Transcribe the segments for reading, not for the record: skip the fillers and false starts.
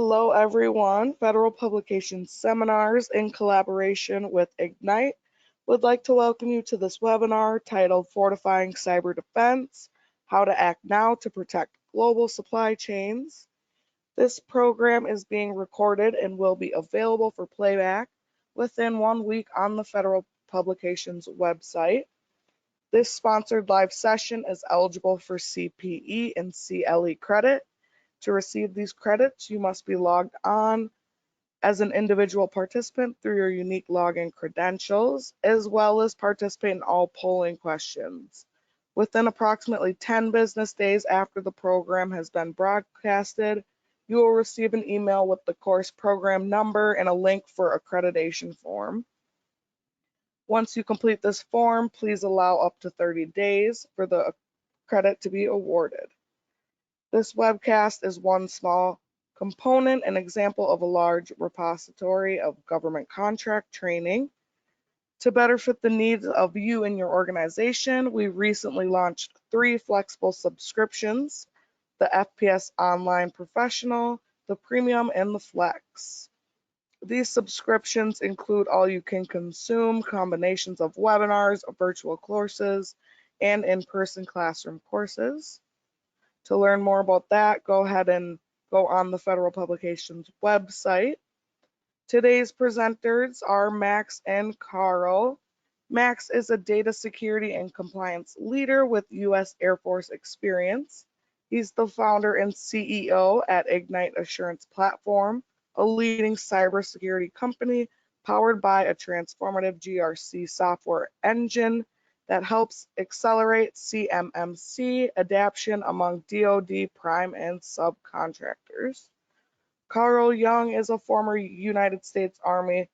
Hello everyone, Federal Publications Seminars in collaboration with Ignyte would like to welcome you to this webinar titled Fortifying Cyber Defense, How to Act Now to Protect Global Supply Chains. This program is being recorded and will be available for playback within 1 week on the Federal Publications website. This sponsored live session is eligible for CPE and CLE credit. To receive these credits, you must be logged on as an individual participant through your unique login credentials, as well as participate in all polling questions. Within approximately 10 business days after the program has been broadcasted, you will receive an email with the course program number and a link for accreditation form. Once you complete this form, please allow up to 30 days for the credit to be awarded. This webcast is one small component, an example of a large repository of government contract training. To better fit the needs of you and your organization, we recently launched 3 flexible subscriptions: the FPS Online Professional, the Premium, and the Flex. These subscriptions include all-you-can-consume combinations of webinars, virtual courses, and in-person classroom courses. To learn more about that, go ahead and go on the Federal Publications website. Today's presenters are Max and Carl. Max is a data security and compliance leader with U.S. Air Force experience. He's the founder and CEO at Ignyte Assurance Platform, a leading cybersecurity company powered by a transformative GRC software engine that helps accelerate CMMC adoption among DoD prime and subcontractors. Carl Young is a former United States Army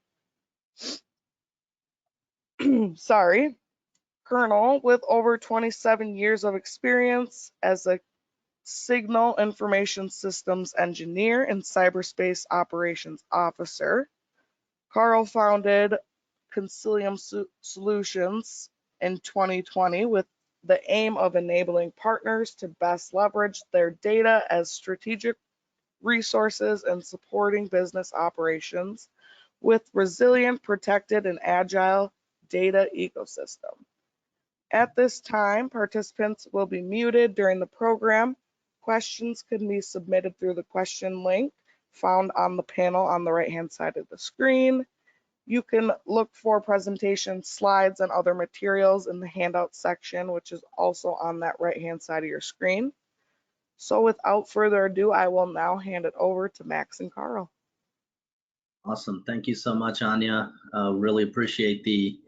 colonel with over 27 years of experience as a signal information systems engineer and cyberspace operations officer. Carl founded Concilium Solutions in 2020 with the aim of enabling partners to best leverage their data as strategic resources and supporting business operations with resilient, protected, and agile data ecosystem. At this time, participants will be muted during the program. Questions can be submitted through the question link found on the panel on the right-hand side of the screen. You can look for presentation slides and other materials in the handout section, which is also on that right-hand side of your screen. So without further ado, I will now hand it over to Max and Carl. Awesome. Thank you so much, Anya. Really appreciate the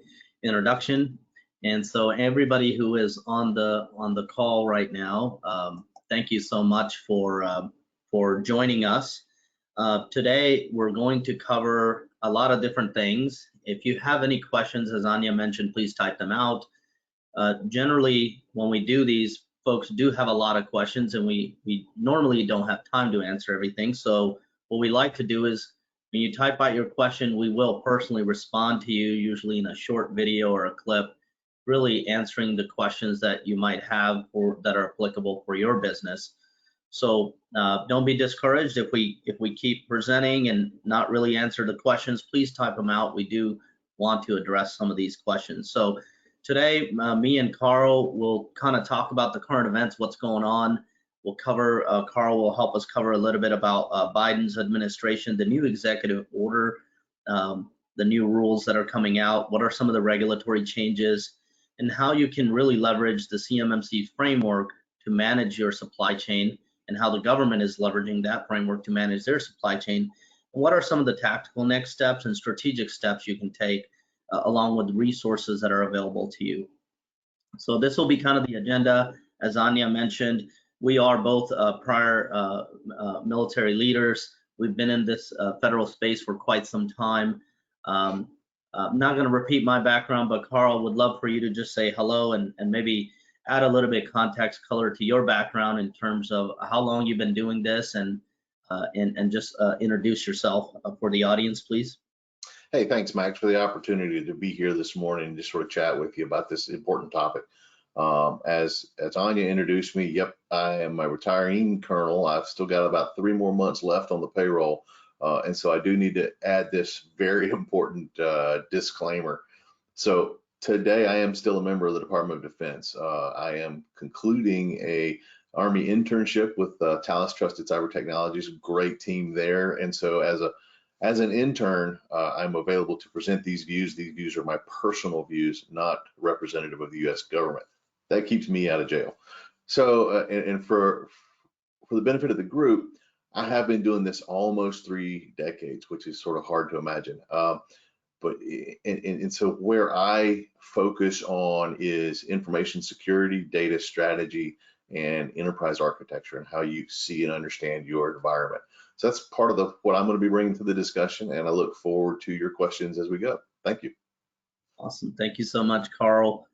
introduction. And so everybody who is on the call right now, thank you so much for joining us. Today, we're going to cover a lot of different things. If you have any questions, as Anya mentioned, please type them out. Generally, when we do these, folks do have a lot of questions, and we normally don't have time to answer everything. So what we like to do is, when you type out your question, we will personally respond to you, usually in a short video or a clip, really answering the questions that you might have or that are applicable for your business. So don't be discouraged if we keep presenting and not really answer the questions. Please type them out. We do want to address some of these questions. So today, me and Carl will kind of talk about the current events, what's going on. We'll cover, Carl will help us cover a little bit about Biden's administration, the new executive order, the new rules that are coming out, what are some of the regulatory changes, and how you can really leverage the CMMC framework to manage your supply chain, and how the government is leveraging that framework to manage their supply chain. And what are some of the tactical next steps and strategic steps you can take along with resources that are available to you. So this will be kind of the agenda. As Anya mentioned, we are both prior military leaders. We've been in this federal space for quite some time. I'm not going to repeat my background, but Carl, would love for you to just say hello and maybe add a little bit of context color to your background in terms of how long you've been doing this, and just introduce yourself for the audience, please. Hey, thanks, Max, for the opportunity to be here this morning to sort of chat with you about this important topic. As Anya introduced me, yep, I am a retiring colonel. I've still got about 3 more months left on the payroll. And so I do need to add this very important disclaimer. So today I am still a member of the Department of Defense. I am concluding a Army internship with Thales Trusted Cyber Technologies, great team there. And so as an intern, I'm available to present these views. These views are my personal views, not representative of the U.S. government. That keeps me out of jail. So, and for the benefit of the group, I have been doing this almost 3 decades, which is sort of hard to imagine. And so where I focus on is information security, data strategy, and enterprise architecture, and how you see and understand your environment. So that's part of what I'm going to be bringing to the discussion, and I look forward to your questions as we go. Thank you. Awesome. Thank you so much, Carl.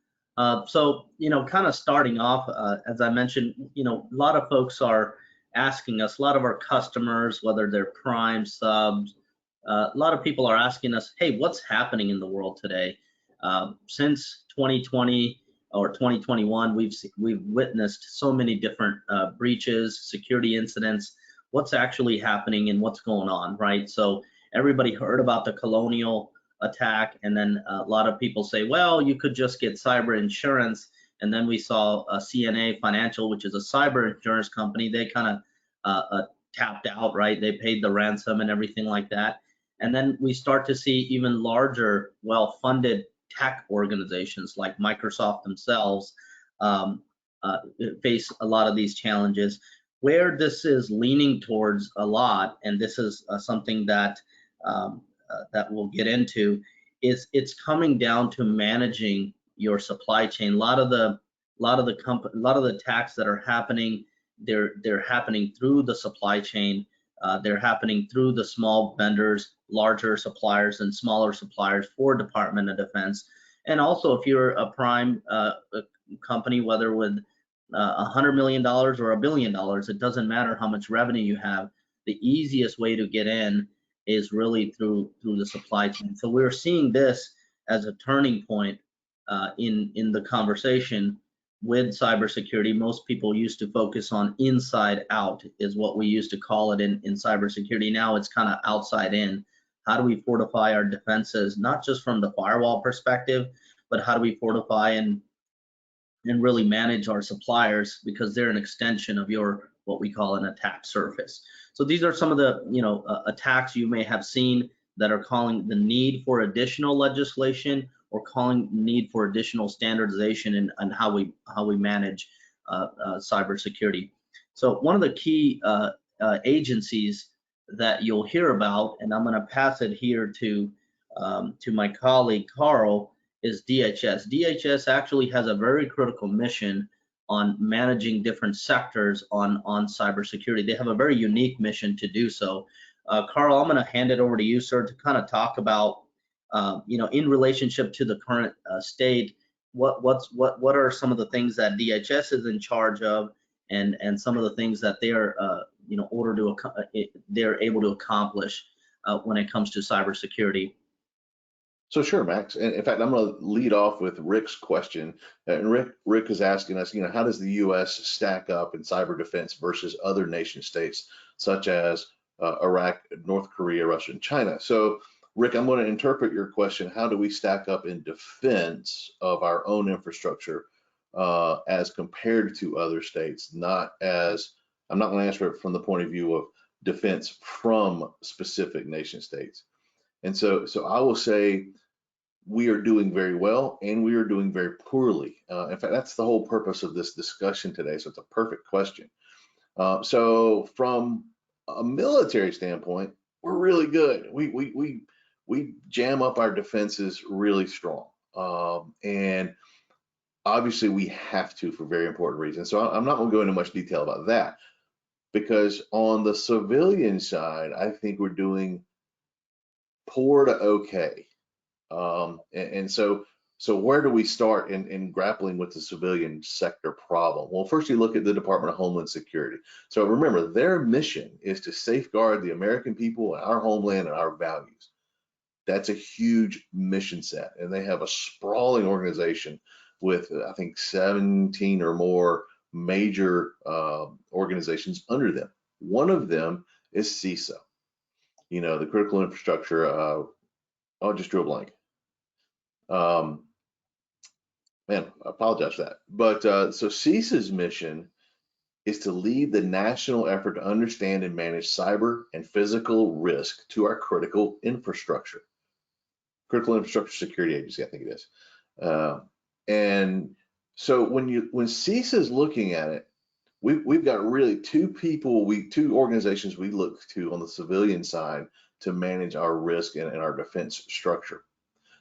So, kind of starting off, as I mentioned, a lot of folks are asking us, a lot of our customers, whether they're prime subs, a lot of people are asking us, hey, what's happening in the world today? Since 2020 or 2021, we've witnessed so many different breaches, security incidents. What's actually happening and what's going on, right? So everybody heard about the Colonial attack, and then a lot of people say, well, you could just get cyber insurance. And then we saw CNA Financial, which is a cyber insurance company. They kind of tapped out, right? They paid the ransom and everything like that. And then we start to see even larger, well-funded tech organizations like Microsoft themselves face a lot of these challenges. Where this is leaning towards a lot, and this is something that that we'll get into, is it's coming down to managing your supply chain. A lot of the attacks that are happening, they're happening through the supply chain. They're happening through the small vendors, larger suppliers, and smaller suppliers for Department of Defense. And also, if you're a prime company, whether with $100 million or $1 billion, it doesn't matter how much revenue you have. The easiest way to get in is really through the supply chain. So we're seeing this as a turning point in the conversation with cybersecurity. Most people used to focus on inside out, is what we used to call it in cybersecurity. Now it's kind of outside in. How do we fortify our defenses, not just from the firewall perspective, but how do we fortify and really manage our suppliers, because they're an extension of your, what we call an attack surface. So these are some of the attacks you may have seen that are calling the need for additional legislation, or calling need for additional standardization and how we manage cybersecurity. So one of the key agencies that you'll hear about, and I'm going to pass it here to my colleague Carl, is DHS. DHS actually has a very critical mission on managing different sectors on cybersecurity. They have a very unique mission to do so. Carl, I'm going to hand it over to you, sir, to kind of talk about, in relationship to the current state, what are some of the things that DHS is in charge of, and some of the things that they are, they're able to accomplish when it comes to cybersecurity. So sure, Max. And in fact, I'm going to lead off with Rick's question. And Rick is asking us, how does the U.S. stack up in cyber defense versus other nation states such as Iraq, North Korea, Russia, and China? So Rick, I'm going to interpret your question. How do we stack up in defense of our own infrastructure as compared to other states? I'm not going to answer it from the point of view of defense from specific nation states. And so I will say we are doing very well, and we are doing very poorly. In fact, that's the whole purpose of this discussion today. So it's a perfect question. So from a military standpoint, we're really good. We jam up our defenses really strong, and obviously we have to for very important reasons. So I'm not going to go into much detail about that, because on the civilian side, I think we're doing poor to okay. And so where do we start in grappling with the civilian sector problem? Well, first you look at the Department of Homeland Security. So remember, their mission is to safeguard the American people and our homeland and our values. That's a huge mission set, and they have a sprawling organization with I think 17 or more major organizations under them. One of them is CISA, the critical infrastructure. I'll just drew a blank. Man, I apologize for that. But so CISA's mission is to lead the national effort to understand and manage cyber and physical risk to our critical infrastructure. Critical Infrastructure Security Agency, I think it is. And so when CISA is looking at it, we've got really two organizations we look to on the civilian side to manage our risk and our defense structure.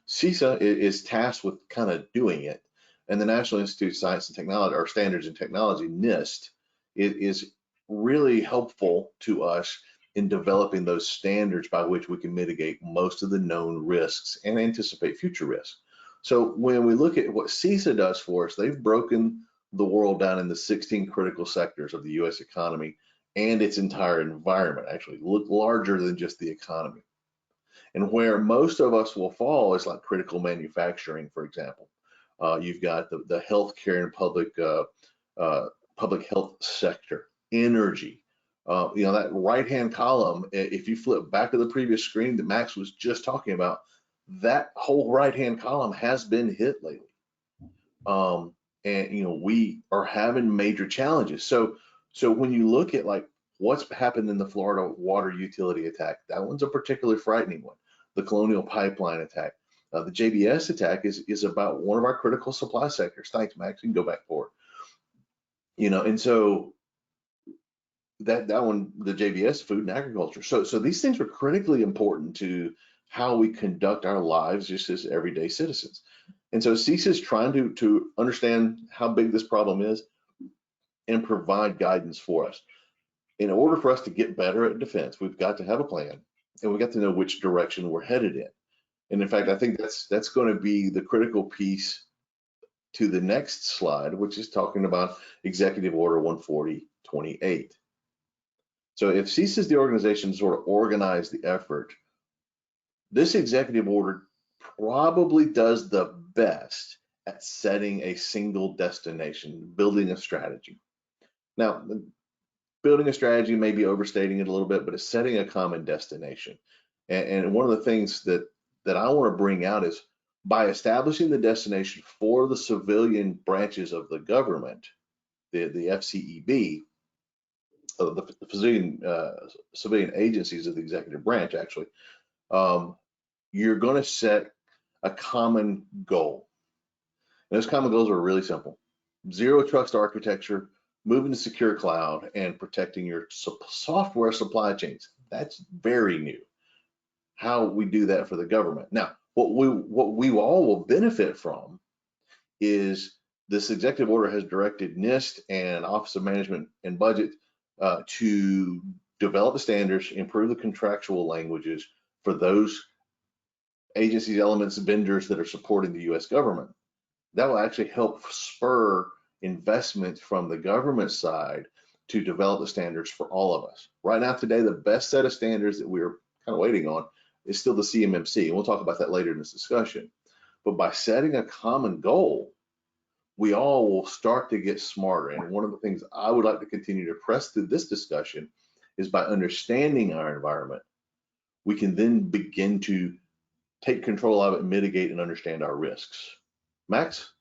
CISA is tasked with kind of doing it, and the National Institute of Science and Technology, or Standards and Technology, NIST, is really helpful to us in developing those standards by which we can mitigate most of the known risks and anticipate future risks. So when we look at what CISA does for us, they've broken the world down into 16 critical sectors of the U.S. economy and its entire environment, actually look larger than just the economy. And where most of us will fall is like critical manufacturing, for example. You've got the healthcare and public health sector, energy. That right-hand column, if you flip back to the previous screen that Max was just talking about, that whole right-hand column has been hit lately. And we are having major challenges. So when you look at like what's happened in the Florida water utility attack, that one's a particularly frightening one. The Colonial pipeline attack, the JBS attack is about one of our critical supply sectors. Thanks, Max. You can go back forward. And so that one, the JBS, food and agriculture. So these things are critically important to how we conduct our lives just as everyday citizens. And so CISA is trying to understand how big this problem is and provide guidance for us. In order for us to get better at defense, we've got to have a plan, and we've got to know which direction we're headed in. And in fact, I think that's going to be the critical piece to the next slide, which is talking about Executive Order 140/28. So if CISA is the organization to sort of organize the effort, this executive order probably does the best at setting a single destination, building a strategy. Now, building a strategy may be overstating it a little bit, but it's setting a common destination. And one of the things that I want to bring out is by establishing the destination for the civilian branches of the government, the FCEB, the civilian agencies of the executive branch, actually, you're going to set a common goal. And those common goals are really simple: zero trust architecture, moving to secure cloud, and protecting your software supply chains. That's very new, how we do that for the government. Now, what we all will benefit from is this executive order has directed NIST and Office of Management and Budget to develop the standards, improve the contractual languages for those agencies, elements, vendors that are supporting the U.S. government. That will actually help spur investment from the government side to develop the standards for all of us. Right now, today, the best set of standards that we're kind of waiting on is still the CMMC, and we'll talk about that later in this discussion. But by setting a common goal, we all will start to get smarter. And one of the things I would like to continue to press through this discussion is by understanding our environment, we can then begin to take control of it, mitigate, and understand our risks. Max?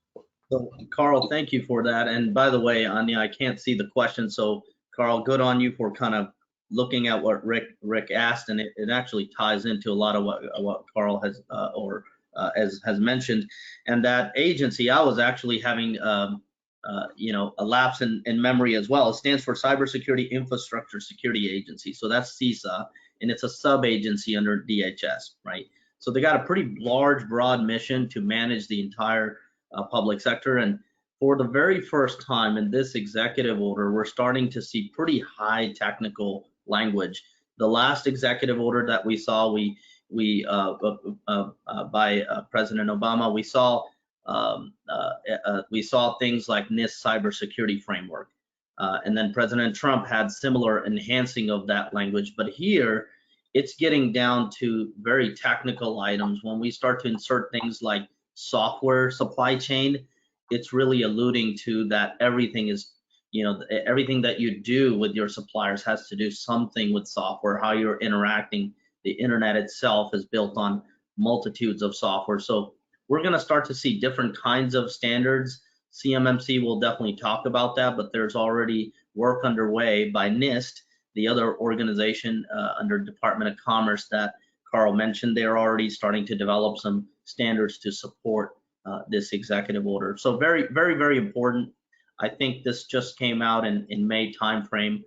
So, Carl, thank you for that. And by the way, Anya, I can't see the question. So, Carl, good on you for kind of looking at what Rick asked, and it actually ties into a lot of what Carl has has mentioned. And that agency, I was actually having a lapse in memory as well. It stands for Cybersecurity Infrastructure Security Agency. So that's CISA, and it's a sub-agency under DHS, right? So they got a pretty large, broad mission to manage the entire public sector. And for the very first time in this executive order, we're starting to see pretty high technical language. The last executive order that we saw, by President Obama, we saw things like NIST cybersecurity framework, and then President Trump had similar enhancing of that language. But here, it's getting down to very technical items when we start to insert things like software supply chain. it's really alluding to that everything is, everything that you do with your suppliers has to do something with software, how you're interacting. The internet itself is built on multitudes of software. So we're going to start to see different kinds of standards. CMMC will definitely talk about that, but there's already work underway by NIST, the other organization under Department of Commerce that Carl mentioned. They're already starting to develop some standards to support this executive order. So very, very, very important. I think this just came out in May timeframe.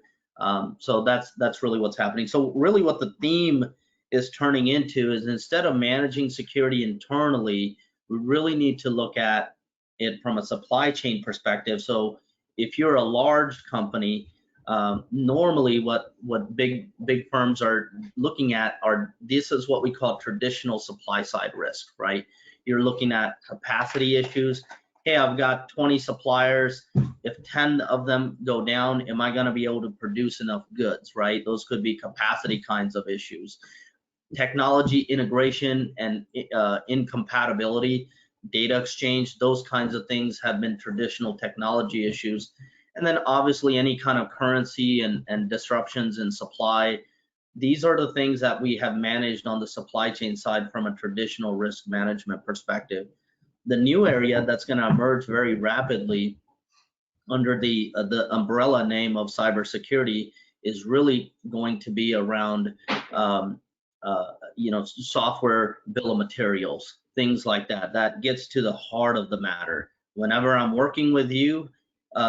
So that's really what's happening. So really what the theme is turning into is, instead of managing security internally, we really need to look at it from a supply chain perspective. So if you're a large company, normally what big firms are looking at this is what we call traditional supply side risk, right? You're looking at capacity issues. Hey, I've got 20 suppliers. If 10 of them go down, am I going to be able to produce enough goods, right? Those could be capacity kinds of issues. Technology integration and incompatibility, data exchange, those kinds of things have been traditional technology issues. And then obviously any kind of currency and disruptions in supply. These are the things that we have managed on the supply chain side from a traditional risk management perspective. The new area that's going to emerge very rapidly under the umbrella name of cybersecurity is really going to be around software bill of materials, things like that. That gets to the heart of the matter. Whenever I'm working with you,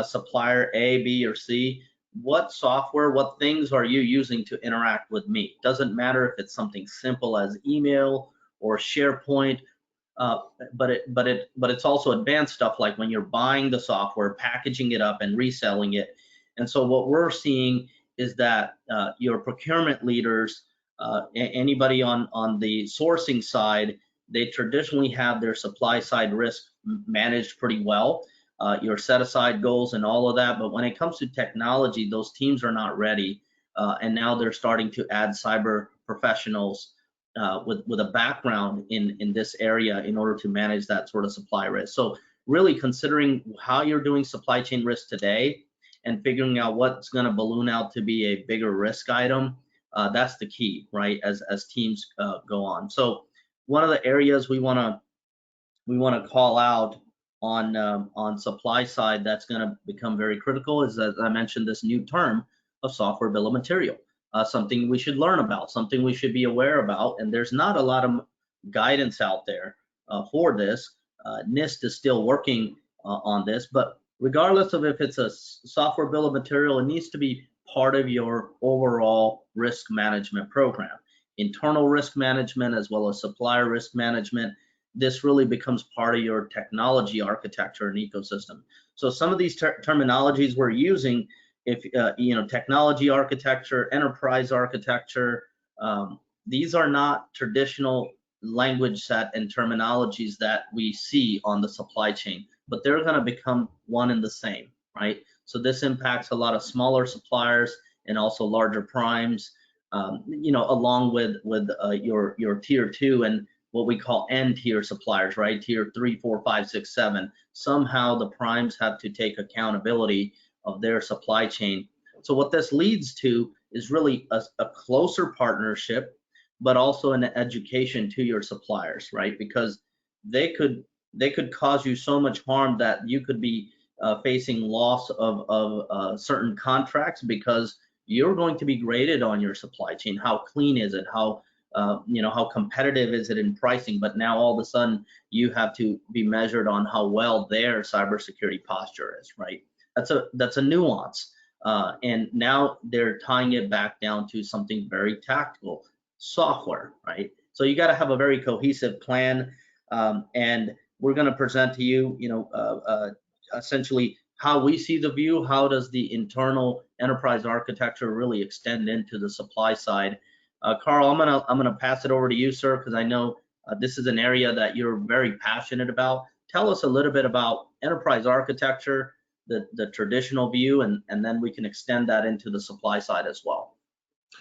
supplier A, B, or C, what software, what things are you using to interact with me? Doesn't matter if it's something simple as email or SharePoint, but it's also advanced stuff like when you're buying the software, packaging it up and reselling it. And so what we're seeing is that your procurement leaders, anybody on the sourcing side, they traditionally have their supply side risk managed pretty well. Your set aside goals and all of that, but when it comes to technology, those teams are not ready, and now they're starting to add cyber professionals with a background in this area in order to manage that sort of supply risk. So really considering how you're doing supply chain risk today and figuring out what's going to balloon out to be a bigger risk item, that's the key, right? As teams go on. So one of the areas we want to call out on supply side that's going to become very critical is, as I mentioned, this new term of software bill of material. Something we should learn about, something we should be aware about, and there's not a lot of guidance out there for this. NIST is still working on this, but regardless of if it's a software bill of material, it needs to be part of your overall risk management program. Internal risk management as well as supplier risk management. This really becomes part of your technology architecture and ecosystem. So some of these terminologies we're using, if technology architecture, enterprise architecture, these are not traditional language set and terminologies that we see on the supply chain, but they're going to become one and the same, right? So this impacts a lot of smaller suppliers and also larger primes, along with your tier 2 and what we call N tier suppliers, right? Tier 3, 4, 5, 6, 7. Somehow the primes have to take accountability of their supply chain. So what this leads to is really a closer partnership, but also an education to your suppliers, right? Because they could cause you so much harm that you could be facing loss of certain contracts because you're going to be graded on your supply chain. How clean is it? How competitive is it in pricing? But now all of a sudden you have to be measured on how well their cybersecurity posture is, right? That's a nuance, and now they're tying it back down to something very tactical, software, right? So you got to have a very cohesive plan, and we're going to present to you, essentially how we see the view. How does the internal enterprise architecture really extend into the supply side? Carl, I'm gonna pass it over to you, sir, because I know this is an area that you're very passionate about. Tell us a little bit about enterprise architecture, the traditional view, and then we can extend that into the supply side as well.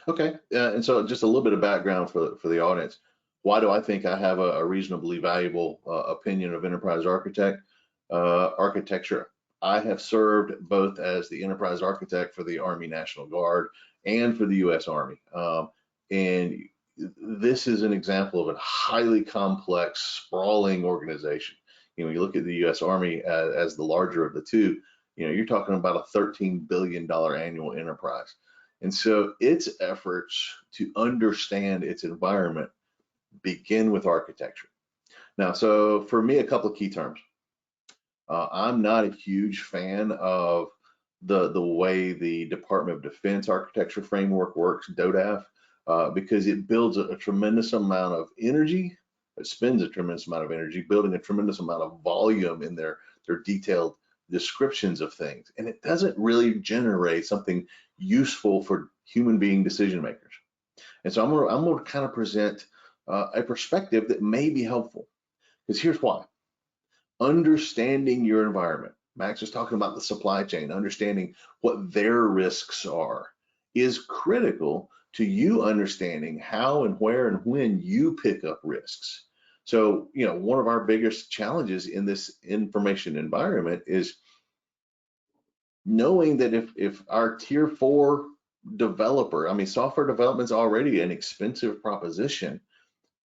Okay, and so just a little bit of background for the audience. Why do I think I have a reasonably valuable opinion of enterprise architect? architecture. I have served both as the enterprise architect for the Army National Guard and for the U.S. Army. And this is an example of a highly complex, sprawling organization. You look at the U.S. Army as the larger of the two, you're talking about a $13 billion annual enterprise. And so its efforts to understand its environment begin with architecture. Now, so for me, a couple of key terms. I'm not a huge fan of the way the Department of Defense architecture framework works, DODAF, because it builds a tremendous amount of energy. It spends a tremendous amount of energy building a tremendous amount of volume in their detailed descriptions of things, and it doesn't really generate something useful for human being decision makers. And so I'm going to kind of present a perspective that may be helpful, because here's why. Understanding your environment, Max was talking about the supply chain, understanding what their risks are is critical to you understanding how and where and when you pick up risks. So, one of our biggest challenges in this information environment is knowing that if our tier 4 developer, software development is already an expensive proposition,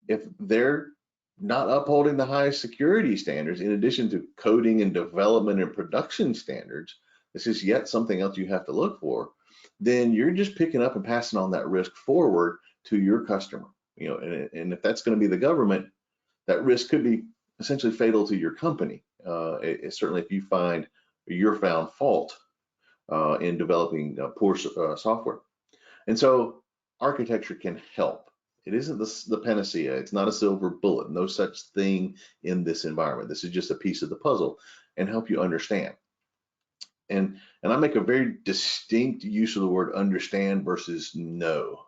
if they're not upholding the highest security standards, in addition to coding and development and production standards, this is yet something else you have to look for, then you're just picking up and passing on that risk forward to your customer. And if that's going to be the government, that risk could be essentially fatal to your company. Certainly if you find you're found fault in developing poor software. And so architecture can help. It isn't the panacea. It's not a silver bullet. No such thing in this environment. This is just a piece of the puzzle and help you understand. And I make a very distinct use of the word understand versus know.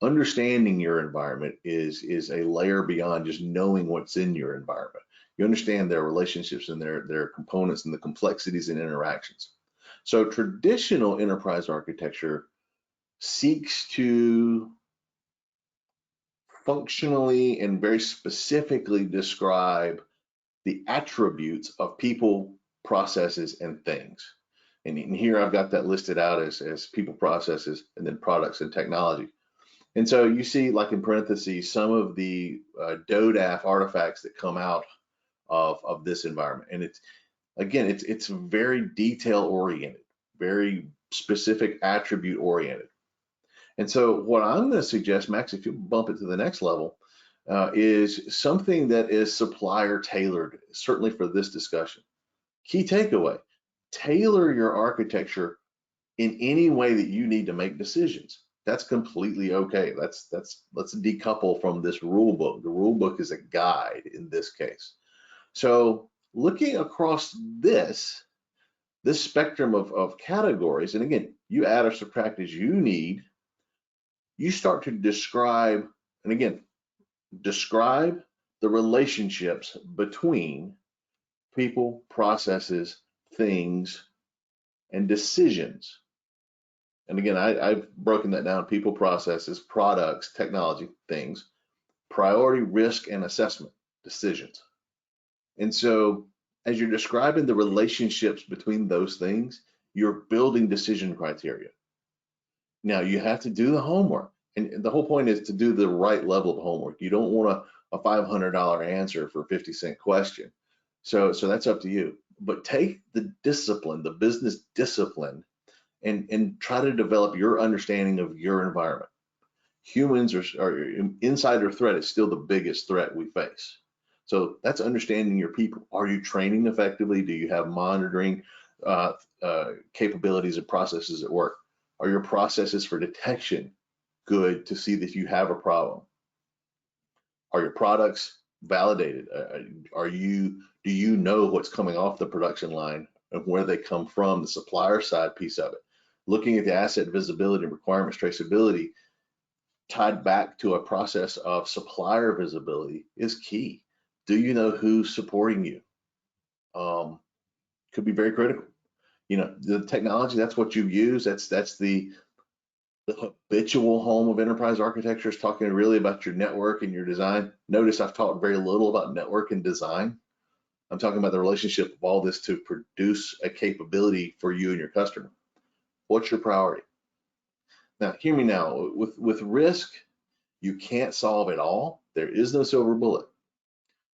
Understanding your environment is a layer beyond just knowing what's in your environment. You understand their relationships and their components and the complexities and interactions. So traditional enterprise architecture seeks to functionally and very specifically describe the attributes of people, processes, and things. And here I've got that listed out as people, processes, and then products and technology. And so you see, like in parentheses, some of the DODAF artifacts that come out of this environment. And it's very detail oriented, very specific attribute oriented. And so what I'm going to suggest, Max, if you bump it to the next level, is something that is supplier tailored, certainly for this discussion. Key takeaway: tailor your architecture in any way that you need to make decisions. That's completely okay. Let's decouple from this rule book. The rule book is a guide in this case. So looking across this spectrum of categories, and again, you add or subtract as you need, you start to describe, and again, describe the relationships between people, processes, things, and decisions. And again, I've broken that down: people, processes, products, technology, things, priority, risk, and assessment, decisions. And so as you're describing the relationships between those things, you're building decision criteria. Now you have to do the homework, and the whole point is to do the right level of homework. You don't want a $500 answer for a 50-cent question. So that's up to you. But take the discipline, the business discipline, and try to develop your understanding of your environment. Humans are insider threat is still the biggest threat we face. So that's understanding your people. Are you training effectively? Do you have monitoring capabilities and processes at work? Are your processes for detection good to see that you have a problem? Are your products validated? Do you know what's coming off the production line and where they come from, the supplier side piece of it? Looking at the asset visibility and requirements traceability tied back to a process of supplier visibility is key. Do you know who's supporting you? Could be very critical. The technology, that's what you use. That's the habitual home of enterprise architecture, is talking really about your network and your design. Notice I've talked very little about network and design. I'm talking about the relationship of all this to produce a capability for you and your customer. What's your priority? Now, hear me now. With risk, you can't solve it all. There is no silver bullet.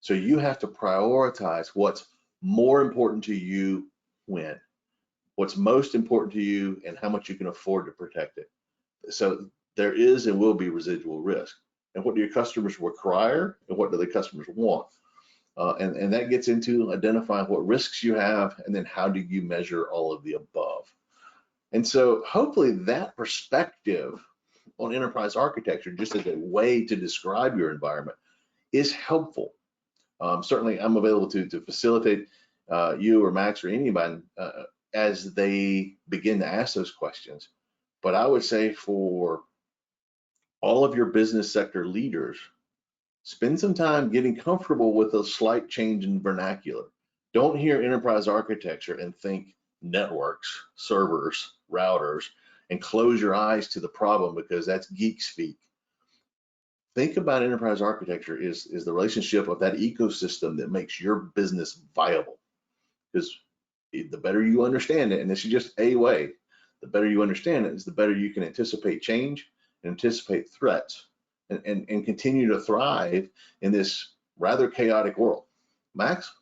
So you have to prioritize what's more important to you when, what's most important to you, and how much you can afford to protect it. So there is and will be residual risk. And what do your customers require, and what do the customers want? And that gets into identifying what risks you have, and then how do you measure all of the above. And so hopefully that perspective on enterprise architecture, just as a way to describe your environment, is helpful. Certainly I'm available to facilitate you or Max or anybody as they begin to ask those questions. But I would say for all of your business sector leaders, spend some time getting comfortable with a slight change in vernacular. Don't hear enterprise architecture and think networks, servers, routers, and close your eyes to the problem because that's geek speak. Think about enterprise architecture is the relationship of that ecosystem that makes your business viable. Because the better you understand it, and this is just a way, the better you understand it is the better you can anticipate change and anticipate threats and continue to thrive in this rather chaotic world. Max?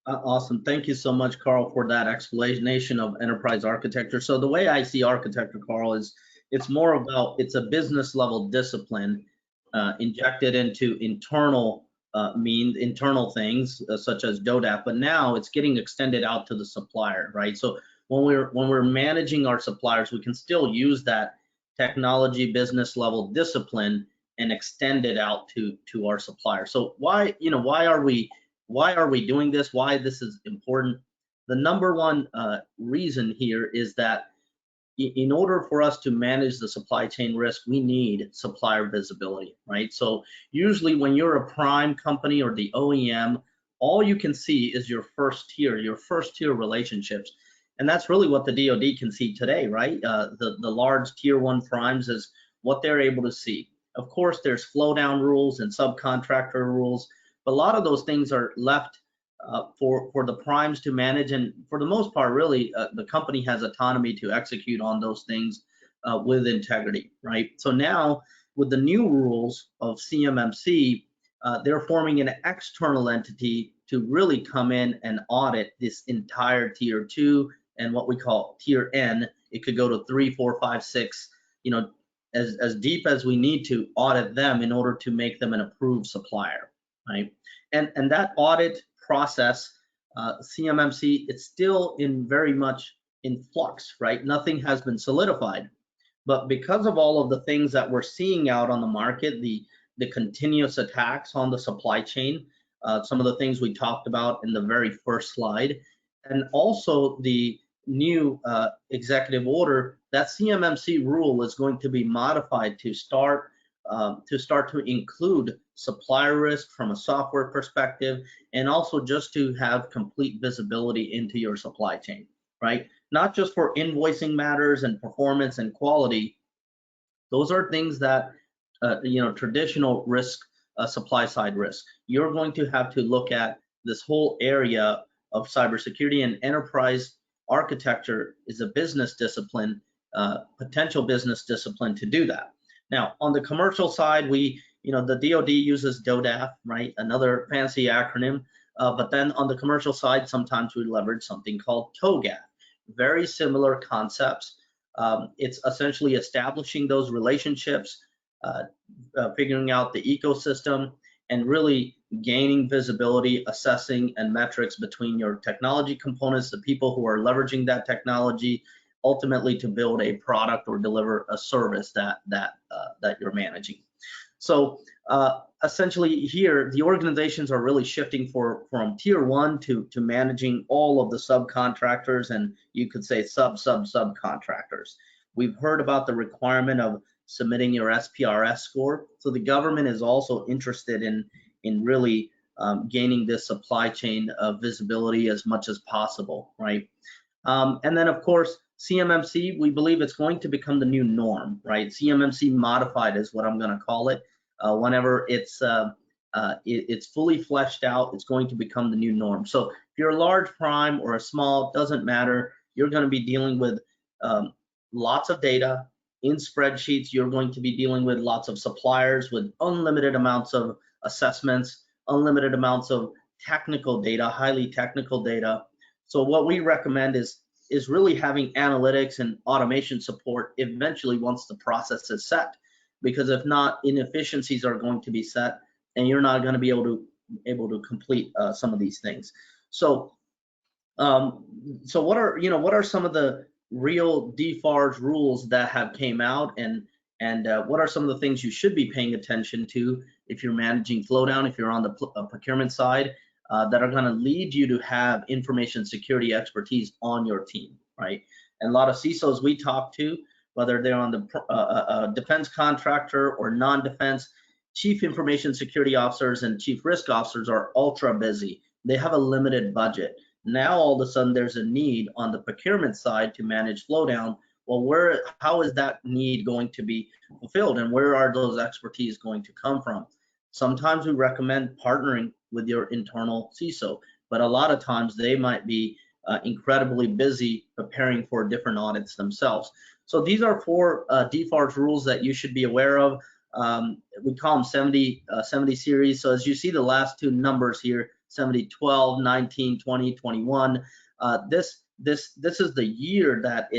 Awesome. Thank you so much, Carl, for that explanation of enterprise architecture. So the way I see architecture, Carl, is it's more about, it's a business level discipline injected into internal internal things such as DODAP, but now it's getting extended out to the supplier, right? So when we're managing our suppliers, we can still use that technology business level discipline and extend it out to our supplier. So why are we doing this? Why this is important? The number one reason here is that in order for us to manage the supply chain risk, we need supplier visibility, right? So usually when you're a prime company or the OEM, all you can see is your first tier relationships. And that's really what the DoD can see today, right? The large tier one primes is what they're able to see. Of course, there's flow down rules and subcontractor rules, but a lot of those things are left for the primes to manage, and for the most part, really, the company has autonomy to execute on those things with integrity, right? So now, with the new rules of CMMC, they're forming an external entity to really come in and audit this entire tier 2 and what we call tier N. It could go to 3, 4, 5, 6, as deep as we need to audit them in order to make them an approved supplier, right? And that audit process, CMMC, it's still very much in flux, right? Nothing has been solidified. But because of all of the things that we're seeing out on the market, the continuous attacks on the supply chain, some of the things we talked about in the very first slide, and also the new executive order, that CMMC rule is going to be modified to start to include supplier risk from a software perspective, and also just to have complete visibility into your supply chain, right? Not just for invoicing matters and performance and quality. Those are things that, traditional risk, supply side risk. You're going to have to look at this whole area of cybersecurity, and enterprise architecture is a business discipline, potential business discipline to do that. Now, on the commercial side, the DoD uses DODAP, right? Another fancy acronym. But then on the commercial side, sometimes we leverage something called TOGAF. Very similar concepts. It's essentially establishing those relationships, figuring out the ecosystem, and really gaining visibility, assessing, and metrics between your technology components, the people who are leveraging that technology, ultimately to build a product or deliver a service that you're managing. So essentially here, the organizations are really shifting from tier 1 to managing all of the subcontractors, and you could say subcontractors. We've heard about the requirement of submitting your SPRS score. So the government is also interested in really gaining this supply chain visibility as much as possible, right? And then of course, CMMC, we believe it's going to become the new norm, right? CMMC modified is what I'm going to call it. Whenever it's it's fully fleshed out. It's going to become the new norm. So if you're a large prime or a small, doesn't matter. You're going to be dealing with lots of data in spreadsheets. You're going to be dealing with lots of suppliers with unlimited amounts of assessments, unlimited amounts of technical data, highly technical data. So what we recommend is really having analytics and automation support eventually once the process is set, because if not, inefficiencies are going to be set and you're not going to be able to complete some of these things. So what are some of the real DFAR's rules that have came out, and what are some of the things you should be paying attention to if you're managing flowdown, if you're on the procurement side, that are going to lead you to have information security expertise on your team, right? And a lot of CISOs we talk to, whether they're on the defense contractor or non-defense, chief information security officers and chief risk officers are ultra busy. They have a limited budget. Now all of a sudden there's a need on the procurement side to manage flowdown. Well, how is that need going to be fulfilled, and where are those expertise going to come from? Sometimes we recommend partnering with your internal CISO, but a lot of times they might be incredibly busy preparing for different audits themselves. So these are 4 DFAR's rules that you should be aware of. We call them 70 series. So as you see the last 2 numbers here, 70, 12, 19, 20, 21. This is the year that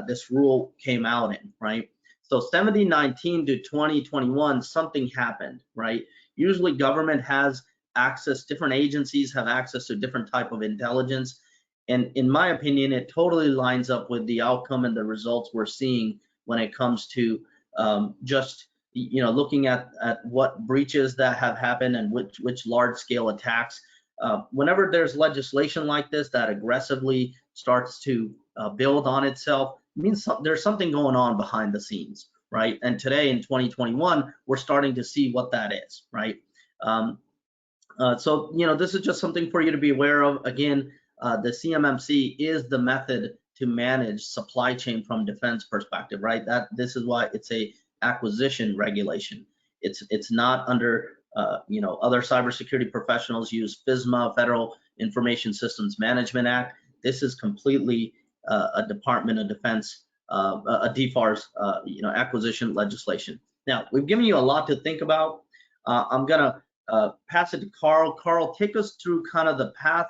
this rule came out in, right? So 7019 to 2021, something happened, right? Usually government has access, different agencies have access to different type of intelligence. And in my opinion, it totally lines up with the outcome and the results we're seeing when it comes to just looking at what breaches that have happened and which large scale attacks. Whenever there's legislation like this that aggressively starts to build on itself, it means there's something going on behind the scenes, right? And today in 2021, we're starting to see what that is, right? So this is just something for you to be aware of. Again, the CMMC is the method to manage supply chain from defense perspective, right? This is why it's a acquisition regulation. It's not under other cybersecurity professionals use FISMA, Federal Information Systems Management Act. This is completely a Department of Defense, a DFAR's acquisition legislation. Now, we've given you a lot to think about. I'm gonna pass it to Carl. Carl, take us through kind of the path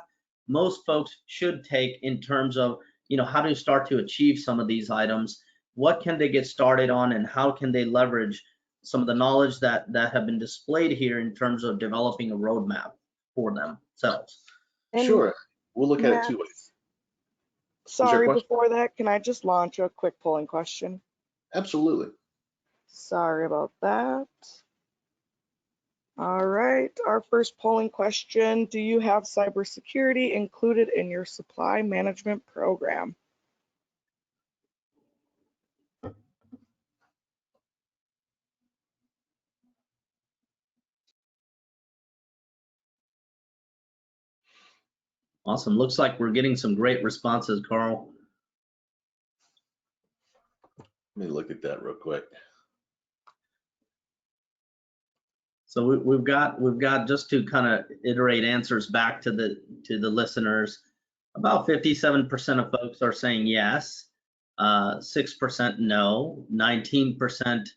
most folks should take in terms of how to start to achieve some of these items. What can they get started on, and how can they leverage some of the knowledge that have been displayed here in terms of developing a roadmap for themselves? Sure, we'll look at it 2 ways. Sorry, before that, can I just launch a quick polling question? Absolutely. Sorry about that. All right, our first polling question: do you have cybersecurity included in your supply management program? Awesome. Looks like we're getting some great responses, Carl. Let me look at that real quick. So we've got just to kind of iterate answers back to the listeners. About 57% of folks are saying yes, 6% no, 19%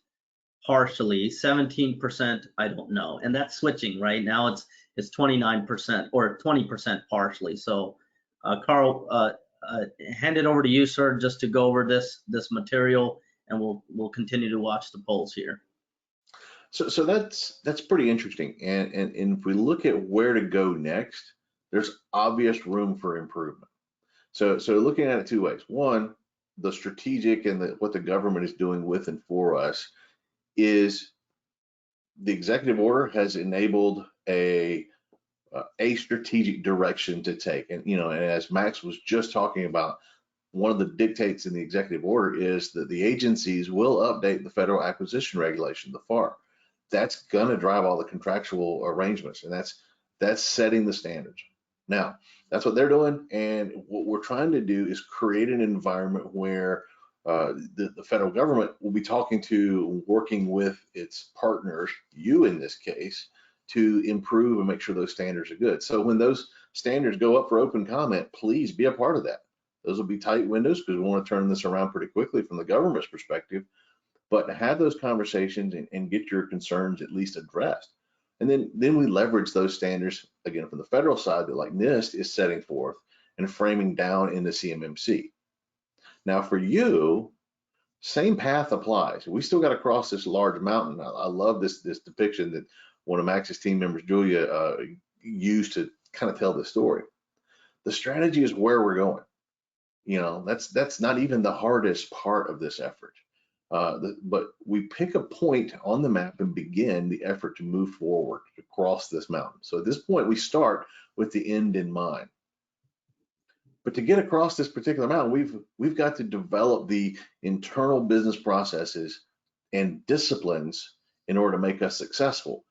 partially, 17% I don't know, and that's switching right now. It's 29% or 20% partially. So Carl, hand it over to you, sir, just to go over this material, and we'll continue to watch the polls here. So that's pretty interesting, and if we look at where to go next, there's obvious room for improvement. So looking at it 2 ways. One, the strategic and what the government is doing with and for us is the executive order has enabled a strategic direction to take, and and as Max was just talking about, one of the dictates in the executive order is that the agencies will update the Federal Acquisition Regulation, the FAR. That's going to drive all the contractual arrangements, and that's setting the standards. Now, that's what they're doing, and what we're trying to do is create an environment where the federal government will be talking to, working with its partners, you in this case, to improve and make sure those standards are good. So when those standards go up for open comment, please be a part of that. Those will be tight windows because we want to turn this around pretty quickly from the government's perspective, but have those conversations and get your concerns at least addressed. And then we leverage those standards, again, from the federal side that like NIST is setting forth and framing down in the CMMC. Now for you, same path applies. We still got to cross this large mountain. I love this depiction that one of Max's team members, Julia, used to kind of tell this story. The strategy is where we're going. You know, that's not even the hardest part of this effort. But we pick a point on the map and begin the effort to move forward to cross this mountain. So at this point, we start with the end in mind. But to get across this particular mountain, we've got to develop the internal business processes and disciplines in order to make us successful.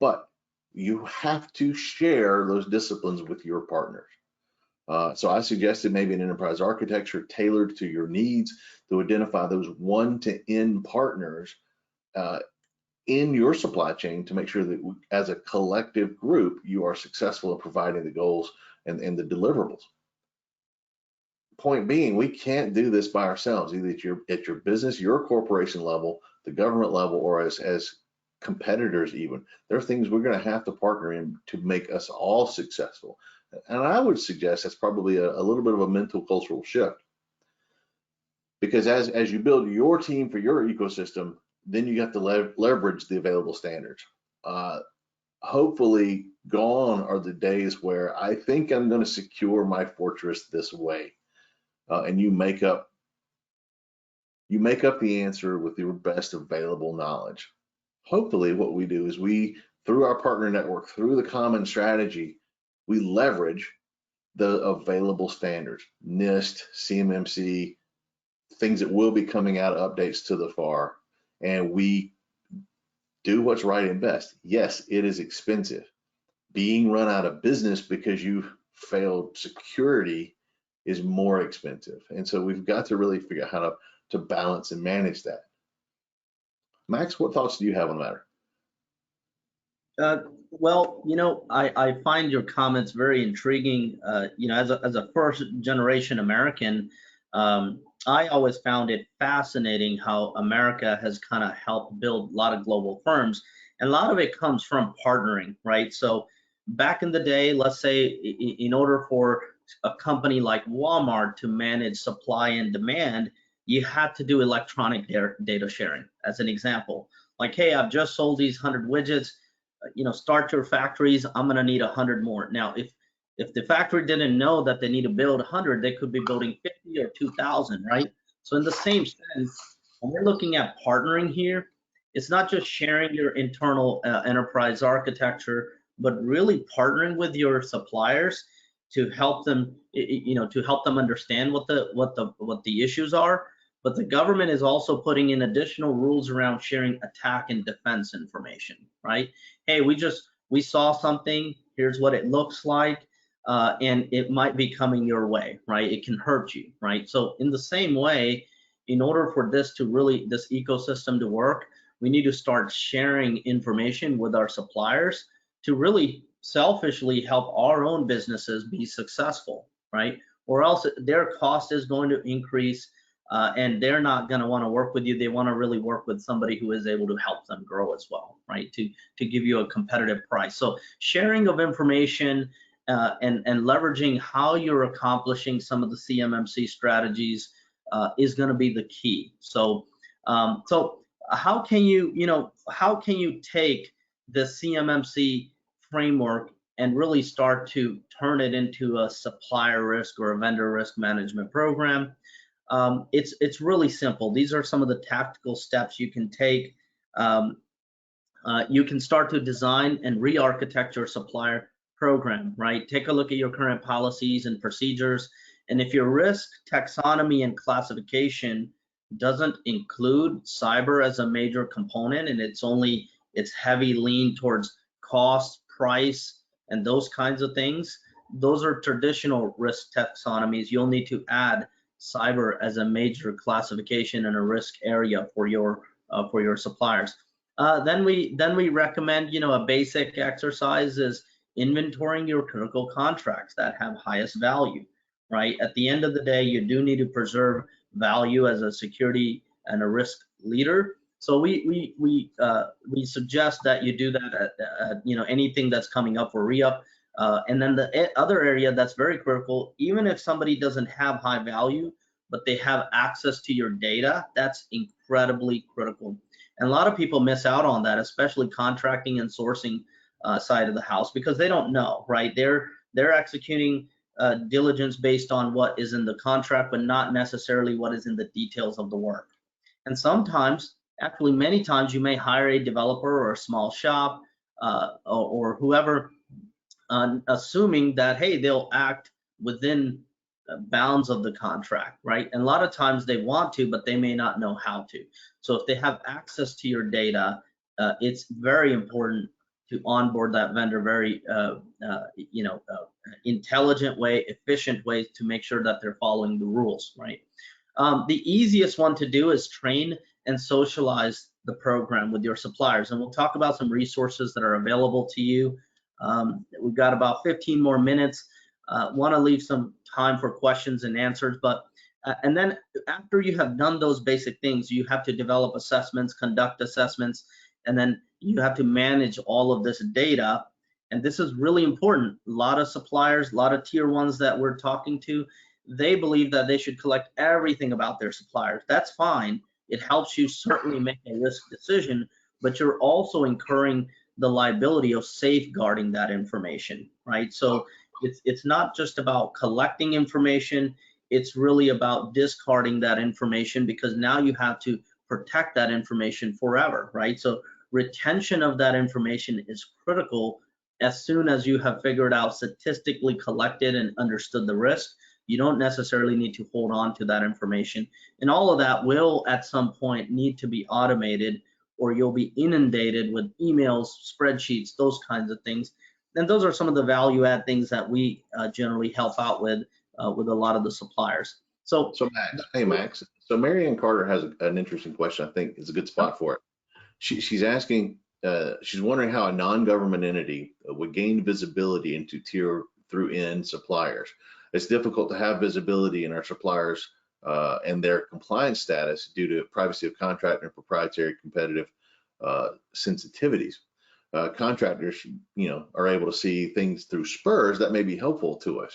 But you have to share those disciplines with your partners. So I suggested maybe an enterprise architecture tailored to your needs to identify those one-to-N partners in your supply chain to make sure that as a collective group, you are successful in providing the goals and the deliverables. Point being, we can't do this by ourselves, either at your business, your corporation level, the government level, or as competitors even. There are things we're going to have to partner in to make us all successful. And I would suggest that's probably a little bit of a mental cultural shift. Because as you build your team for your ecosystem, then you have to leverage the available standards. Hopefully gone are the days where I think I'm going to secure my fortress this way. And you make up the answer with your best available knowledge. Hopefully what we do is through our partner network, through the common strategy, we leverage the available standards, NIST, CMMC, things that will be coming out, updates to the FAR, and we do what's right and best. Yes, it is expensive. Being run out of business because you failed security is more expensive. And so we've got to really figure out how to balance and manage that. Max, what thoughts do you have on the matter? Well, you know, I find your comments very intriguing. You know, as a first generation American, I always found it fascinating how America has kind of helped build a lot of global firms, and a lot of it comes from partnering, right? So back in the day, let's say in order for a company like Walmart to manage supply and demand, you had to do electronic data sharing, as an example. Like, hey, I've just sold these 100 widgets, you know, start your factories, I'm gonna need 100 more. Now, if the factory didn't know that they need to build 100, they could be building 50 or 2,000, right? So in the same sense, when we're looking at partnering here, it's not just sharing your internal enterprise architecture, but really partnering with your suppliers to help them, you know, to help them understand what the issues are. But the government is also putting in additional rules around sharing attack and defense information, right? Hey, we saw something, here's what it looks like, and it might be coming your way, right? It can hurt you, right? So in the same way, in order for this ecosystem to work, we need to start sharing information with our suppliers to really selfishly help our own businesses be successful, right? Or else their cost is going to increase, and they're not going to want to work with you. They want to really work with somebody who is able to help them grow as well, right? To give you a competitive price. So sharing of information and leveraging how you're accomplishing some of the CMMC strategies is going to be the key. So how can you take the CMMC framework and really start to turn it into a supplier risk or a vendor risk management program? It's really simple. These are some of the tactical steps you can take. You can start to design and re-architect your supplier program, right? Take a look at your current policies and procedures. And if your risk taxonomy and classification doesn't include cyber as a major component, and it's heavy lean towards cost, price, and those kinds of things, those are traditional risk taxonomies. You'll need to add cyber as a major classification and a risk area for your suppliers. Then we recommend, a basic exercise is inventorying your critical contracts that have highest value, right? At the end of the day, you do need to preserve value as a security and a risk leader. So we suggest that you do that at anything that's coming up for re-up. And then the other area that's very critical, even if somebody doesn't have high value, but they have access to your data, that's incredibly critical. And a lot of people miss out on that, especially contracting and sourcing side of the house, because they don't know, right? They're executing diligence based on what is in the contract, but not necessarily what is in the details of the work. And sometimes, actually many times, you may hire a developer or a small shop or whoever, assuming that, hey, they'll act within bounds of the contract, right? And a lot of times they want to, but they may not know how to. So if they have access to your data, it's very important to onboard that vendor very, intelligent way, efficient way to make sure that they're following the rules, right? The easiest one to do is train and socialize the program with your suppliers. And we'll talk about some resources that are available to you. We've got about 15 more minutes. Want to leave some time for questions and answers, but and then after you have done those basic things, you have to develop assessments, conduct assessments, and then you have to manage all of this data. And this is really important. A lot of suppliers, a lot of tier ones that we're talking to, they believe that they should collect everything about their suppliers. That's fine. It helps you certainly make a risk decision, but you're also incurring the liability of safeguarding that information, right? So it's not just about collecting information, it's really about discarding that information, because now you have to protect that information forever, right? So retention of that information is critical. As soon as you have figured out, statistically collected and understood the risk, you don't necessarily need to hold on to that information. And all of that will at some point need to be automated, or you'll be inundated with emails, spreadsheets, those kinds of things. And those are some of the value add things that we generally help out with a lot of the suppliers. So Max, hey Max. So Marianne Carter has an interesting question. I think is a good spot for it. She's asking, she's wondering how a non-government entity would gain visibility into tier through N suppliers. It's difficult to have visibility in our suppliers and their compliance status due to privacy of contract and proprietary competitive sensitivities. Contractors, are able to see things through spurs that may be helpful to us.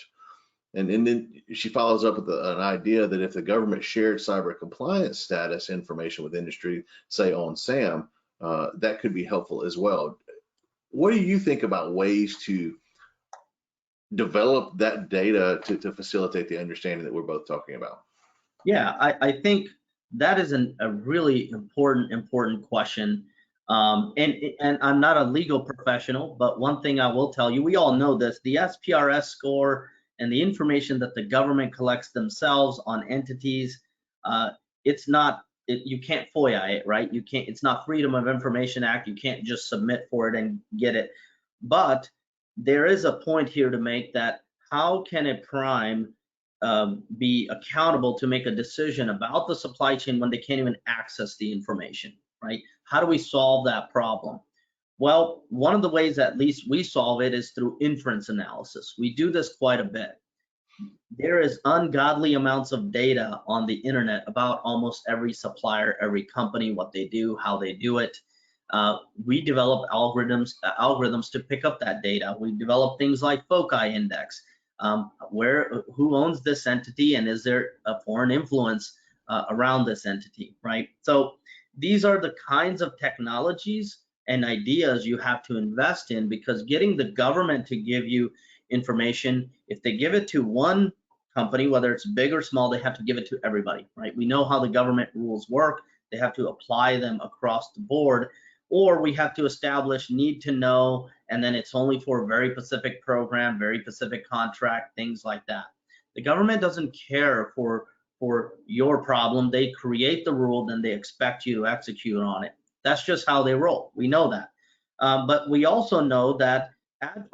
And then she follows up with an idea that if the government shared cyber compliance status information with industry, say on SAM, that could be helpful as well. What do you think about ways to develop that data to facilitate the understanding that we're both talking about? Yeah, I think that is a really important question. And I'm not a legal professional, but one thing I will tell you, we all know this, the SPRS score and the information that the government collects themselves on entities, you can't FOIA it, right? You can't, it's not Freedom of Information Act. You can't just submit for it and get it. But there is a point here to make, that how can a prime be accountable to make a decision about the supply chain when they can't even access the information, right? How do we solve that problem? Well, one of the ways at least we solve it is through inference analysis. We do this quite a bit. There is ungodly amounts of data on the internet about almost every supplier, every company, what they do, how they do it. We develop algorithms to pick up that data. We develop things like foci index, who owns this entity, and is there a foreign influence around this entity, right? So these are the kinds of technologies and ideas you have to invest in, because getting the government to give you information, if they give it to one company, whether it's big or small, they have to give it to everybody, right? We know how the government rules work. They have to apply them across the board, or we have to establish need to know, and then it's only for a very specific program, very specific contract, things like that. The government doesn't care for your problem. They create the rule, then they expect you to execute on it. That's just how they roll. We know that. But we also know that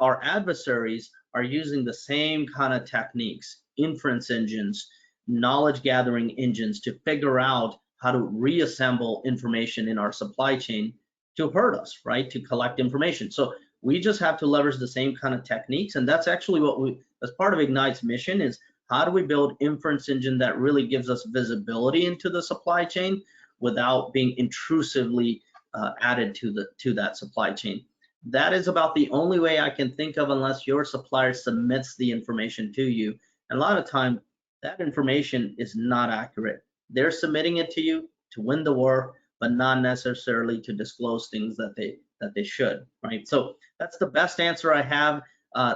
our adversaries are using the same kind of techniques, inference engines, knowledge gathering engines, to figure out how to reassemble information in our supply chain hurt us, right? To collect information. So we just have to leverage the same kind of techniques, and that's actually what we, as part of Ignyte's mission, is how do we build inference engine that really gives us visibility into the supply chain without being intrusively added to that supply chain. That is about the only way I can think of, unless your supplier submits the information to you. And a lot of time that information is not accurate. They're submitting it to you to win the war, but not necessarily to disclose things that they should, right? So that's the best answer I have.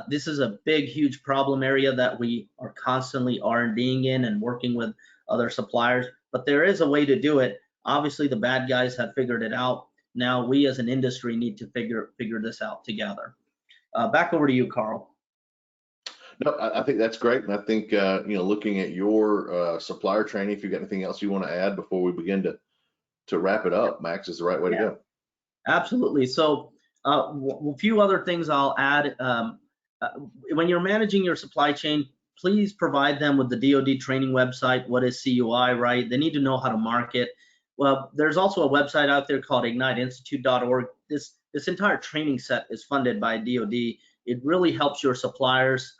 This is a big, huge problem area that we are constantly R&Ding in and working with other suppliers, but there is a way to do it. Obviously, the bad guys have figured it out. Now we as an industry need to figure this out together. Back over to you, Carl. No, I think that's great, and I think looking at your supplier training, if you've got anything else you want to add before we begin to wrap it up, Max, is the right way to go. Absolutely. So a few other things I'll add. When you're managing your supply chain, please provide them with the DoD training website. What is CUI, right? They need to know how to market. Well, there's also a website out there called ignyteinstitute.org. This entire training set is funded by DoD. It really helps your suppliers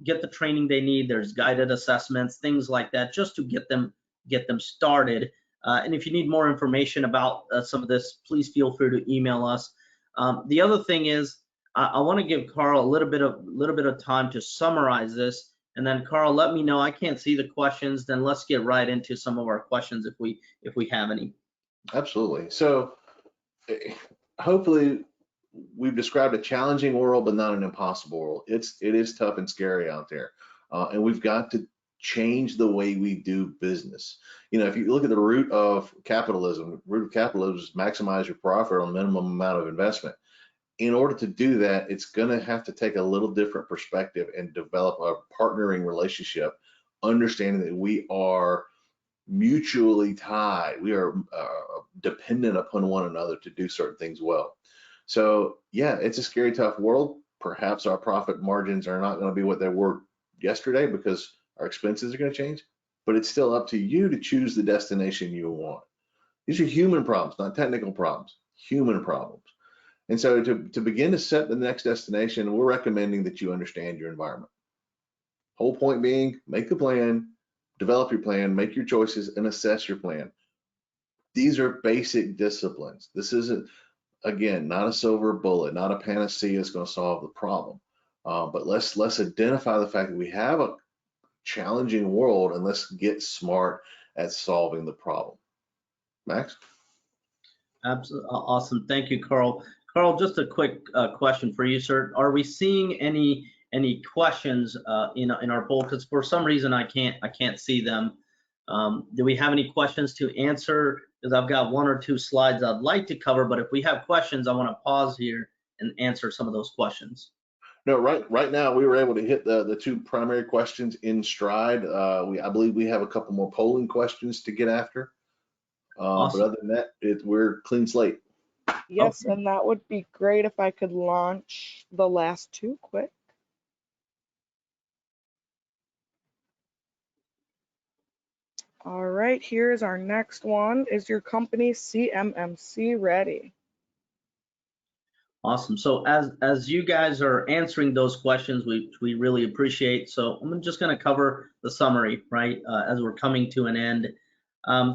get the training they need. There's guided assessments, things like that, just to get them started. And if you need more information about some of this, please feel free to email us. The other thing is, I want to give Carl a little bit of time to summarize this, and then Carl, let me know. I can't see the questions. Then let's get right into some of our questions if we have any. Absolutely. So hopefully we've described a challenging world, but not an impossible world. It is tough and scary out there, and we've got to change the way we do business. If you look at the root of capitalism is maximize your profit on minimum amount of investment. In order to do that, it's going to have to take a little different perspective and develop a partnering relationship, understanding that we are mutually tied. We are dependent upon one another to do certain things well. So yeah, it's a scary, tough world. Perhaps our profit margins are not going to be what they were yesterday because our expenses are going to change, but it's still up to you to choose the destination you want. These are human problems, not technical problems, human problems. And so to begin to set the next destination, we're recommending that you understand your environment. Whole point being, make the plan, develop your plan, make your choices, and assess your plan. These are basic disciplines. This isn't, again, not a silver bullet, not a panacea that's going to solve the problem. But let's identify the fact that we have a challenging world, and let's get smart at solving the problem. Max? Absolutely. Awesome. Thank you, Carl. Carl, just a quick question for you, sir. Are we seeing any questions in our poll? Because for some reason I can't see them. Do we have any questions to answer? Because I've got one or two slides I'd like to cover, but if we have questions, I want to pause here and answer some of those questions. No, right now we were able to hit the two primary questions in stride. I believe we have a couple more polling questions to get after. Awesome. But other than that, we're clean slate. Yes, and that would be great if I could launch the last two quick. All right, here's our next one. Is your company CMMC ready? Awesome. So as you guys are answering those questions, we really appreciate. So I'm just going to cover the summary, right, as we're coming to an end.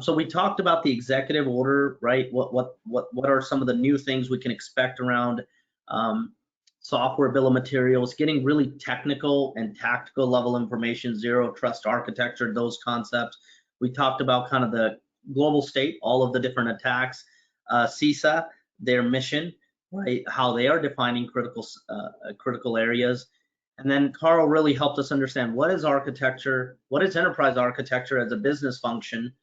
So we talked about the executive order, right? What are some of the new things we can expect around software bill of materials, getting really technical and tactical level information, zero trust architecture, those concepts. We talked about kind of the global state, all of the different attacks, CISA, their mission, right? How they are defining critical areas. And then Carl really helped us understand what is architecture, what is enterprise architecture as a business function,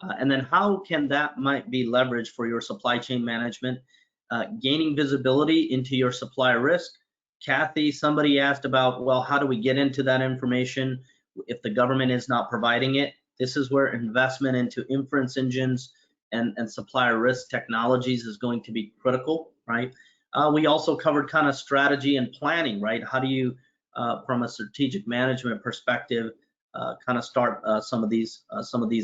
and then how can that might be leveraged for your supply chain management, gaining visibility into your supplier risk. Kathy, somebody asked about, well, how do we get into that information if the government is not providing it? This is where investment into inference engines and supplier risk technologies is going to be critical, right? We also covered kind of strategy and planning, right? How do you, from a strategic management perspective, kind of start some of these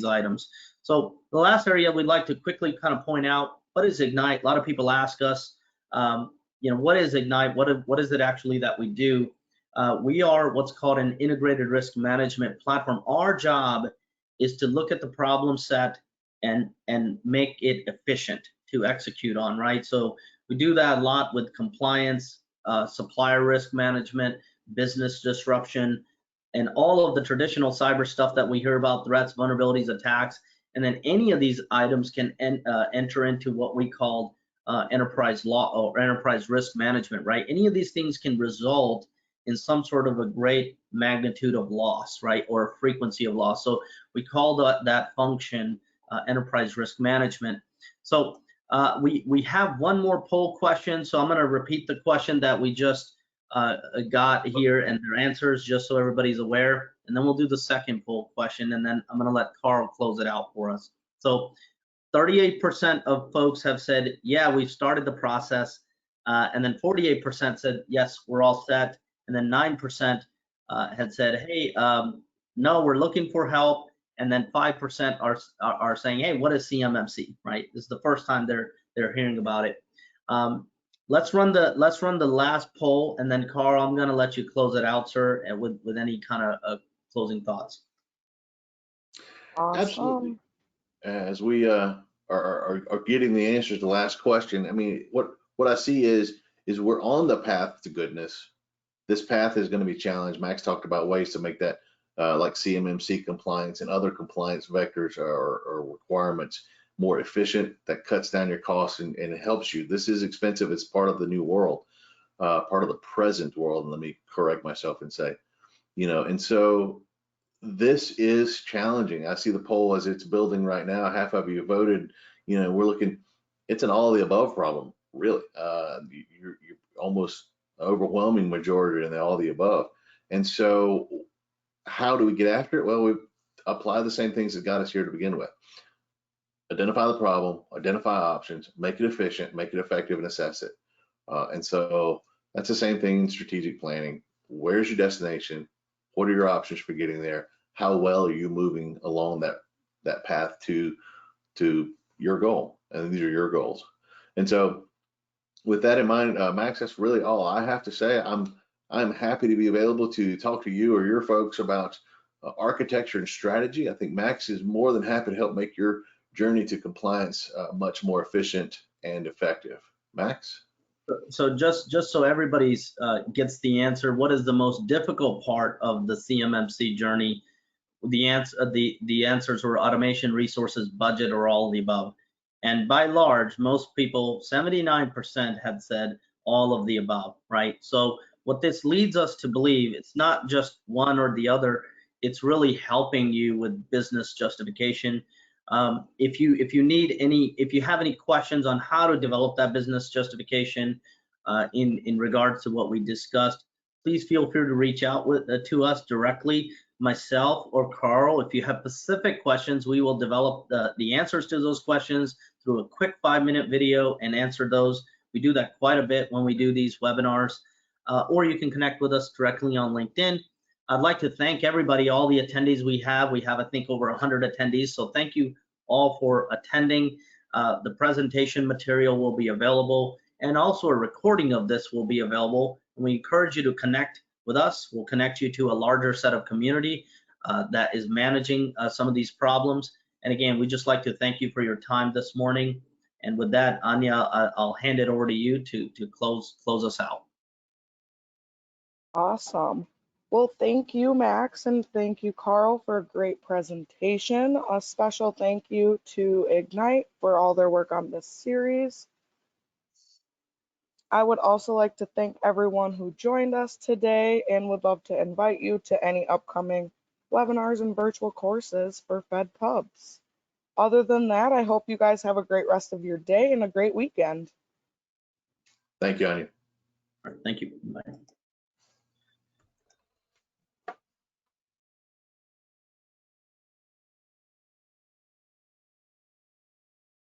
items. So the last area we'd like to quickly kind of point out what is Ignyte? A lot of people ask us, what is Ignyte? What is it actually that we do? We are what's called an integrated risk management platform. Our job is to look at the problem set and make it efficient to execute on, right? So we do that a lot with compliance, supplier risk management, business disruption, and all of the traditional cyber stuff that we hear about, threats, vulnerabilities, attacks. And then any of these items can enter into what we call enterprise law or enterprise risk management, right? Any of these things can result in some sort of a great magnitude of loss, right, or a frequency of loss. So we call that function enterprise risk management. So we have one more poll question, so I'm going to repeat the question that we just got here and their answers, just so everybody's aware, and then we'll do the second poll question, and then I'm going to let Carl close it out for us. So 38% of folks have said, yeah, we've started the process, and then 48% said, yes, we're all set, and then 9% had said, hey, no, we're looking for help, and then 5% are saying, hey, what is CMMC, right? This is the first time they're hearing about it. Let's run the last poll, and then Carl, I'm gonna let you close it out, sir, and with any kind of closing thoughts. Awesome. Absolutely. As we are getting the answers to the last question, I mean, what I see is we're on the path to goodness. This path is going to be challenged. Max talked about ways to make that like CMMC compliance and other compliance vectors or requirements more efficient. That cuts down your costs and it helps you. This is expensive. It's part of the new world, part of the present world. And let me correct myself and say, and so this is challenging. I see the poll as it's building right now. Half of you voted. We're looking. It's an all of the above problem, really. You're almost overwhelming majority in all the above. And so, how do we get after it? Well, we apply the same things that got us here to begin with. Identify the problem, identify options, make it efficient, make it effective, and assess it. And so that's the same thing in strategic planning. Where's your destination? What are your options for getting there? How well are you moving along that path to your goal? And these are your goals. And so with that in mind, Max, that's really all I have to say. I'm happy to be available to talk to you or your folks about architecture and strategy. I think Max is more than happy to help make your journey to compliance much more efficient and effective. Max? So just so everybody gets the answer, what is the most difficult part of the CMMC journey? The answers were automation, resources, budget, or all of the above. And by large, most people, 79% had said all of the above, right? So what this leads us to believe, it's not just one or the other, it's really helping you with business justification. If you have any questions on how to develop that business justification in regards to what we discussed, please feel free to reach out to us directly, myself or Carl. If you have specific questions, we will develop the answers to those questions through a quick 5-minute video and answer those. We do that quite a bit when we do these webinars, or you can connect with us directly on LinkedIn. I'd like to thank everybody, all the attendees we have. We have, I think, over 100 attendees, so thank you all for attending. The presentation material will be available, and also a recording of this will be available. We encourage you to connect with us. We'll connect you to a larger set of community that is managing some of these problems. And again, we'd just like to thank you for your time this morning. And with that, Anya, I'll hand it over to you to close us out. Awesome. Well, thank you, Max, and thank you, Carl, for a great presentation. A special thank you to Ignyte for all their work on this series. I would also like to thank everyone who joined us today and would love to invite you to any upcoming webinars and virtual courses for Fed Pubs. Other than that, I hope you guys have a great rest of your day and a great weekend. Thank you, Anya. All right, thank you. Bye.